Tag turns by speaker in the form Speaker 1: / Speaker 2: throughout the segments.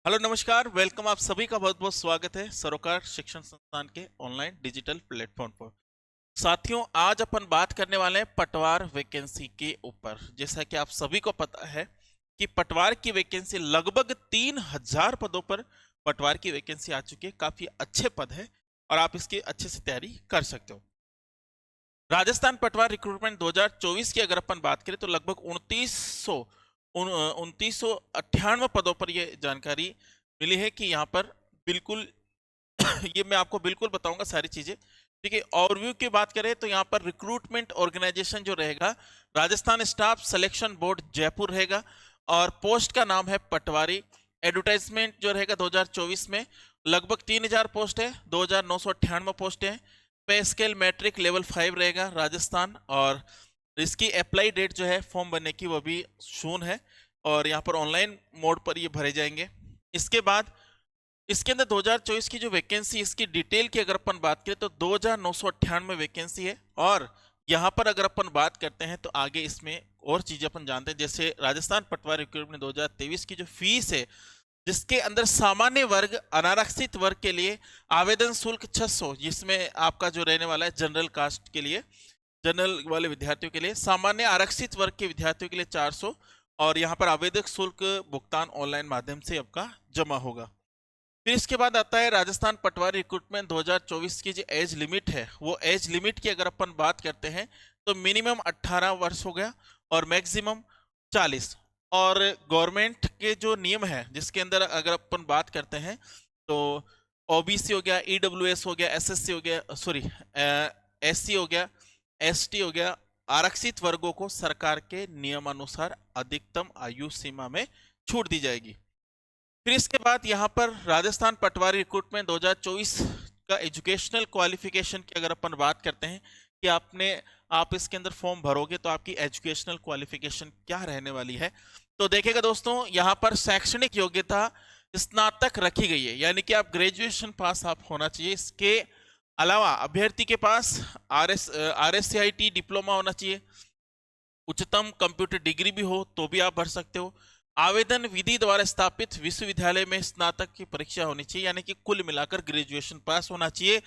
Speaker 1: Hello नमस्कार, welcome. आप सभी का बहुत बहुत स्वागत है सरोकार शिक्षण संस्थान के ऑनलाइन डिजिटल प्लेटफॉर्म पर। साथियों, आज अपन बात करने वाले हैं पटवार वैकेंसी के ऊपर। जैसा कि आप सभी को पता है कि पटवार की वैकेंसी लगभग 3000 पदों पर पटवार की वैकेंसी आ चुकी है। काफी अच्छे पद है और आप इसकी अच्छे से तैयारी कर सकते हो। राजस्थान पटवार रिक्रूटमेंट 2024 की अगर अपन बात करें तो लगभग 2998 पदों पर यह जानकारी मिली है कि यहाँ पर बिल्कुल ये मैं आपको बिल्कुल बताऊंगा सारी चीजें। ठीक है, ओवरव्यू की बात करें तो यहाँ पर रिक्रूटमेंट ऑर्गेनाइजेशन जो रहेगा Rajasthan staff selection board Jaipur रहेगा और पोस्ट का नाम है पटवारी। एडवर्टाइजमेंट जो रहेगा 2024 में लगभग 3000 पोस्ट है, 2998 पोस्ट है। पे स्केल मैट्रिक लेवल 5 रहेगा राजस्थान। और इसकी अप्लाई डेट जो है फॉर्म भरने की वो भी शून है और यहाँ पर ऑनलाइन मोड पर ये भरे जाएंगे। इसके बाद इसके अंदर 2024 की जो वैकेंसी, इसकी डिटेल की अगर अपन बात करें तो 2998 वैकेंसी है। और यहाँ पर अगर अपन बात करते हैं तो आगे इसमें और चीजें अपन जानते हैं। जैसे राजस्थान पटवार रिक्रूटमेंट 2023 की जो फीस है, जिसके अंदर सामान्य वर्ग अनारक्षित वर्ग के लिए आवेदन शुल्क 600, जिसमें आपका जो रहने वाला है जनरल कास्ट के लिए, जनरल वाले विद्यार्थियों के लिए, सामान्य आरक्षित वर्ग के विद्यार्थियों के लिए 400। और यहाँ पर आवेदक शुल्क भुगतान ऑनलाइन माध्यम से आपका जमा होगा। फिर इसके बाद आता है राजस्थान पटवारी रिक्रूटमेंट 2024 की जो एज लिमिट है, वो एज लिमिट की अगर अपन बात करते हैं तो मिनिमम 18 वर्ष हो गया और मैक्सिमम 40। और गवर्नमेंट के जो नियम है जिसके अंदर अगर अपन बात करते हैं तो ओबीसी हो गया, ईडब्ल्यूएस हो गया, एसएससी हो गया, सॉरी एससी हो गया, एसटी हो गया, आरक्षित वर्गों को सरकार के नियमानुसार अधिकतम आयु सीमा में छूट दी जाएगी। फिर इसके बाद यहाँ पर राजस्थान पटवारी रिक्रूटमेंट 2024 का एजुकेशनल क्वालिफिकेशन की अगर अपन बात करते हैं कि आप इसके अंदर फॉर्म भरोगे तो आपकी एजुकेशनल क्वालिफिकेशन क्या रहने वाली है, तो देखिएगा दोस्तों, यहाँ पर शैक्षणिक योग्यता स्नातक रखी गई है, यानी कि आप ग्रेजुएशन पास आप होना चाहिए। इसके अलावा अभ्यर्थी के पास RSCIT डिप्लोमा होना चाहिए। उच्चतम कंप्यूटर डिग्री भी हो तो भी आप भर सकते हो। आवेदन विधि द्वारा स्थापित विश्वविद्यालय में स्नातक की परीक्षा होनी चाहिए, यानी कि कुल मिलाकर ग्रेजुएशन पास होना चाहिए।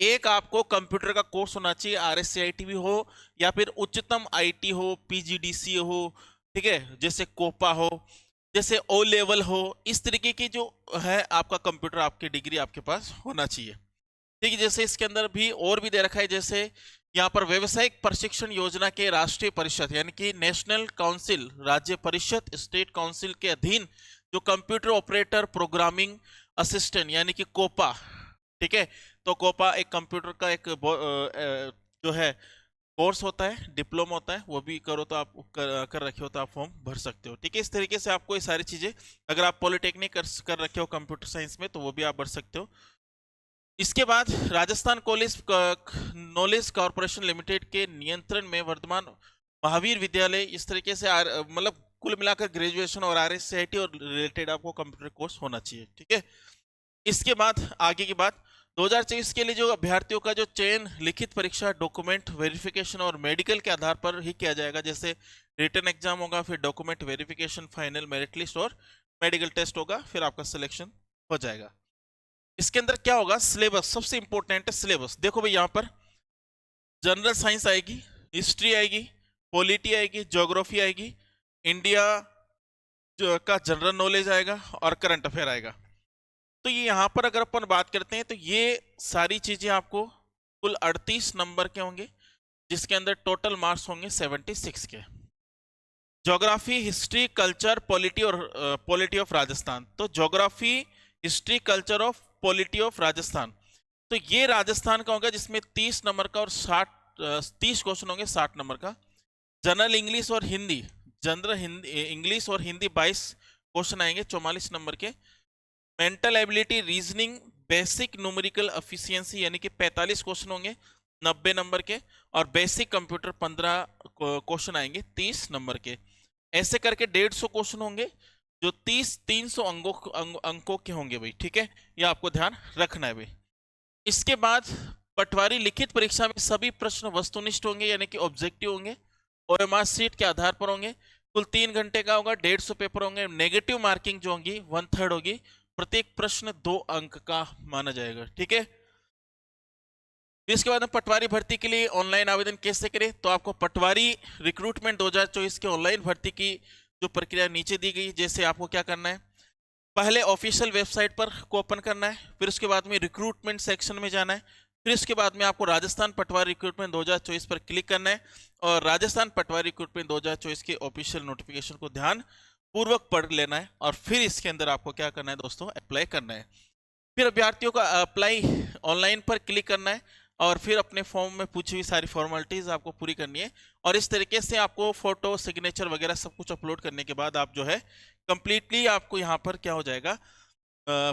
Speaker 1: एक आपको कंप्यूटर का कोर्स होना चाहिए, RSCIT भी हो या फिर उच्चतम IT हो, PGDC हो, ठीक है, जैसे कोपा हो, जैसे O लेवल हो, इस तरीके की जो है आपका कंप्यूटर आपकी डिग्री आपके पास होना चाहिए। ठीक है, जैसे इसके अंदर भी और भी दे रखा है, जैसे यहाँ पर व्यवसायिक प्रशिक्षण योजना के राष्ट्रीय परिषद यानी कि नेशनल काउंसिल, राज्य परिषद, स्टेट काउंसिल के अधीन जो कंप्यूटर ऑपरेटर प्रोग्रामिंग असिस्टेंट यानी कि कोपा, ठीक है, तो कोपा एक कंप्यूटर का एक जो है कोर्स होता है, डिप्लोमा होता है, वो भी करो तो आप कर रखे हो तो आप फॉर्म भर सकते हो। ठीक है, इस तरीके से आपको ये सारी चीजें, अगर आप पॉलिटेक्निक कर रखे हो कंप्यूटर साइंस में तो वो भी आप भर सकते हो। इसके बाद Rajasthan college knowledge corporation limited के नियंत्रण में वर्तमान महावीर विद्यालय, इस तरीके से मतलब कुल मिलाकर ग्रेजुएशन और RSCIT और रिलेटेड आपको कंप्यूटर कोर्स होना चाहिए। ठीक है, इसके बाद आगे की बात, 2024 के लिए जो अभ्यर्थियों का जो चयन लिखित परीक्षा, डॉक्यूमेंट वेरिफिकेशन और मेडिकल के आधार पर ही किया जाएगा। जैसे रिटन एग्जाम होगा, फिर document verification, final merit list और मेडिकल टेस्ट होगा, फिर आपका सिलेक्शन हो जाएगा। इसके अंदर क्या होगा, सिलेबस सबसे इंपॉर्टेंट है। सिलेबस देखो भाई, यहाँ पर जनरल साइंस आएगी, हिस्ट्री आएगी, पॉलिटी आएगी, ज्योग्राफी आएगी, इंडिया का जनरल नॉलेज आएगा और करंट अफेयर आएगा। तो ये यहाँ पर अगर अपन बात करते हैं तो ये सारी चीजें आपको कुल 38 नंबर के होंगे, जिसके अंदर टोटल मार्क्स होंगे 76 के। ज्योग्राफी, हिस्ट्री, कल्चर, पॉलिटी और पॉलिटी ऑफ राजस्थान, तो geography, history, culture of polity of Rajasthan, तो ये राजस्थान का होगा, जिसमें 30 नंबर का और 30 क्वेश्चन होंगे 60 नंबर का। जनरल इंग्लिश और हिंदी, जनरल हिंदी इंग्लिश और हिंदी 22 क्वेश्चन आएंगे 44 नंबर के। Mental ability, reasoning, basic numerical efficiency यानी कि 45 क्वेश्चन होंगे 90 नंबर के। और बेसिक कंप्यूटर 15 क्वेश्चन आएंगे 30 नंबर के। ऐसे करके 150 क्वेश्चन होंगे जो 300 अंकों के होंगे भाई। ठीक है, ये आपको ध्यान रखना है भाई। इसके बाद पटवारी लिखित परीक्षा में सभी प्रश्न वस्तुनिष्ठ होंगे, यानी कि ऑब्जेक्टिव होंगे, OMR सीट के आधार पर होंगे। कुल 3 घंटे का होगा, 150 पेपर होंगे। नेगेटिव मार्किंग जो होंगी 1/3 होगी। प्रत्येक प्रश्न 2 अंक का माना जाएगा, ठीक है। इसके बाद हम पटवारी भर्ती के लिए ऑनलाइन आवेदन कैसे करें, तो आपको पटवारी रिक्रूटमेंट 2024 के ऑनलाइन भर्ती की जो प्रक्रिया नीचे दी गई, जैसे आपको क्या करना है, पहले ऑफिशियल वेबसाइट पर को ओपन करना है, फिर उसके बाद में रिक्रूटमेंट सेक्शन में जाना है, फिर उसके बाद में आपको राजस्थान पटवारी रिक्रूटमेंट 2024 पर क्लिक करना है और राजस्थान पटवारी रिक्रूटमेंट 2024 के ऑफिशियल नोटिफिकेशन को ध्यान पूर्वक पढ़ लेना है और फिर इसके अंदर आपको क्या करना है दोस्तों, अप्लाई करना है। फिर अभ्यर्थियों का अप्लाई ऑनलाइन पर क्लिक करना है और फिर अपने फॉर्म में पूछी हुई सारी फॉर्मेलिटीज आपको पूरी करनी है और इस तरीके से आपको फोटो, सिग्नेचर वगैरह सब कुछ अपलोड करने के बाद आप जो है कंप्लीटली आपको यहाँ पर क्या हो जाएगा,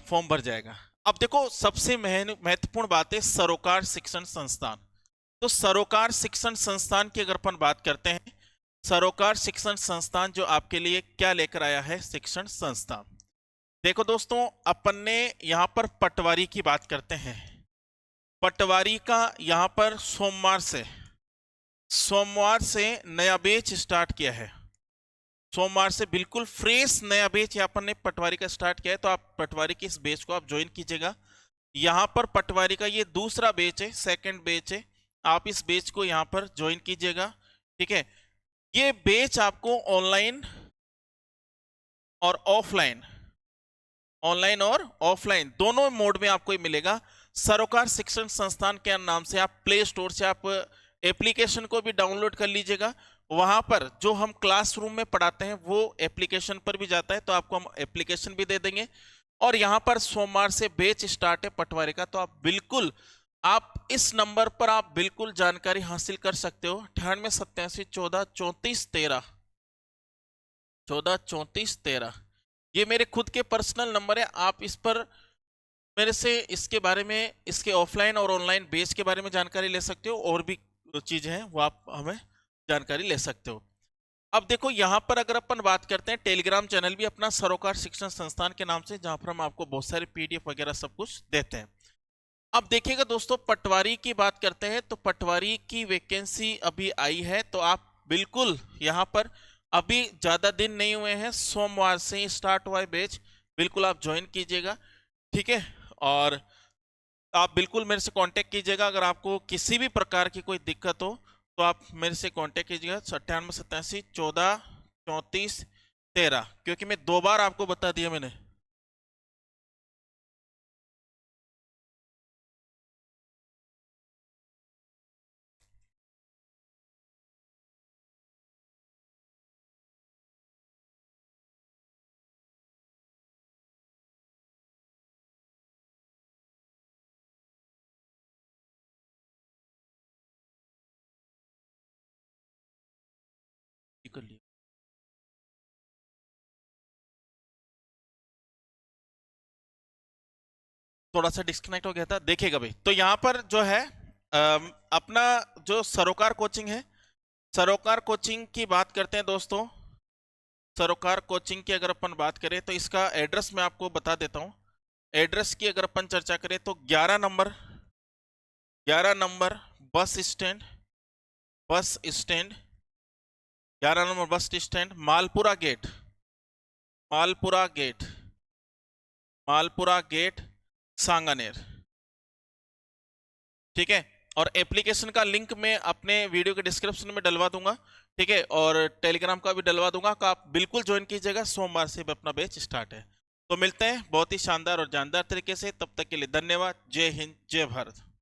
Speaker 1: फॉर्म भर जाएगा। अब देखो सबसे महत्वपूर्ण बात है सरोकार शिक्षण संस्थान। तो सरोकार शिक्षण संस्थान की अगर अपन बात करते हैं, सरोकार शिक्षण संस्थान जो आपके लिए क्या लेकर आया है, शिक्षण संस्थान। देखो दोस्तों, अपन ने यहां पर पटवारी की बात करते हैं। पटवारी का यहां पर सोमवार से नया बैच स्टार्ट किया है। सोमवार से बिल्कुल फ्रेश नया बैच यहाँ पर ने पटवारी का स्टार्ट किया है, तो आप पटवारी के इस बैच को आप ज्वाइन कीजिएगा। यहाँ पर पटवारी का ये दूसरा बैच है, सेकंड बैच है, आप इस बैच को यहाँ पर ज्वाइन कीजिएगा, ठीक है। ये बैच आपको ऑनलाइन और ऑफलाइन दोनों मोड में आपको मिलेगा। सरोकार शिक्षण संस्थान के नाम से आप प्ले स्टोर से आप एप्लीकेशन को भी डाउनलोड कर लीजिएगा। वहां पर जो हम क्लासरूम में पढ़ाते हैं वो एप्लीकेशन पर भी जाता है, तो आपको हम एप्लीकेशन भी दे देंगे। और यहाँ पर सोमवार से बैच स्टार्ट है पटवारी का, तो आप इस नंबर पर आप बिल्कुल जानकारी हासिल कर सकते हो। 9887143413 ये मेरे खुद के पर्सनल नंबर है। आप इस पर मेरे से इसके बारे में, इसके ऑफलाइन और ऑनलाइन बैच के बारे में जानकारी ले सकते हो, और भी चीजें हैं वो आप हमें जानकारी ले सकते हो। अब देखो यहाँ पर अगर अपन बात करते हैं, टेलीग्राम चैनल भी अपना सरोकार शिक्षण संस्थान के नाम से, जहां पर हम आपको बहुत सारे पीडीएफ वगैरह सब कुछ देते हैं। अब देखिएगा दोस्तों, पटवारी की बात करते हैं तो पटवारी की वैकेंसी अभी आई है, तो आप बिल्कुल यहाँ पर अभी ज्यादा दिन नहीं हुए हैं, सोमवार से ही स्टार्ट हुआ है बैच, बिल्कुल आप ज्वाइन कीजिएगा, ठीक है। और आप बिल्कुल मेरे से कांटेक्ट कीजिएगा अगर आपको किसी भी प्रकार की कोई दिक्कत हो, तो आप मेरे से कांटेक्ट कीजिएगा 9887143413, क्योंकि मैं 2 बार आपको बता दिया मैंने। कर लिया, थोड़ा सा डिस्कनेक्ट हो गया था, देखिएगा भाई। तो यहाँ पर जो है अपना जो सरोकार कोचिंग है, सरोकार कोचिंग की बात करते हैं दोस्तों। सरोकार कोचिंग की अगर अपन बात करें तो इसका एड्रेस मैं आपको बता देता हूँ। एड्रेस की अगर अपन चर्चा करें तो 11 number bus stand 11 number bus stand, Malpura gate Sanganer, ठीक है। और एप्लीकेशन का लिंक मैं अपने वीडियो के डिस्क्रिप्शन में डलवा दूंगा, ठीक है, और टेलीग्राम का भी डलवा दूंगा, तो आप बिल्कुल ज्वाइन कीजिएगा। सोमवार से अपना बैच स्टार्ट है। तो मिलते हैं बहुत ही शानदार और जानदार तरीके से, तब तक के लिए धन्यवाद। जय हिंद, जय भारत।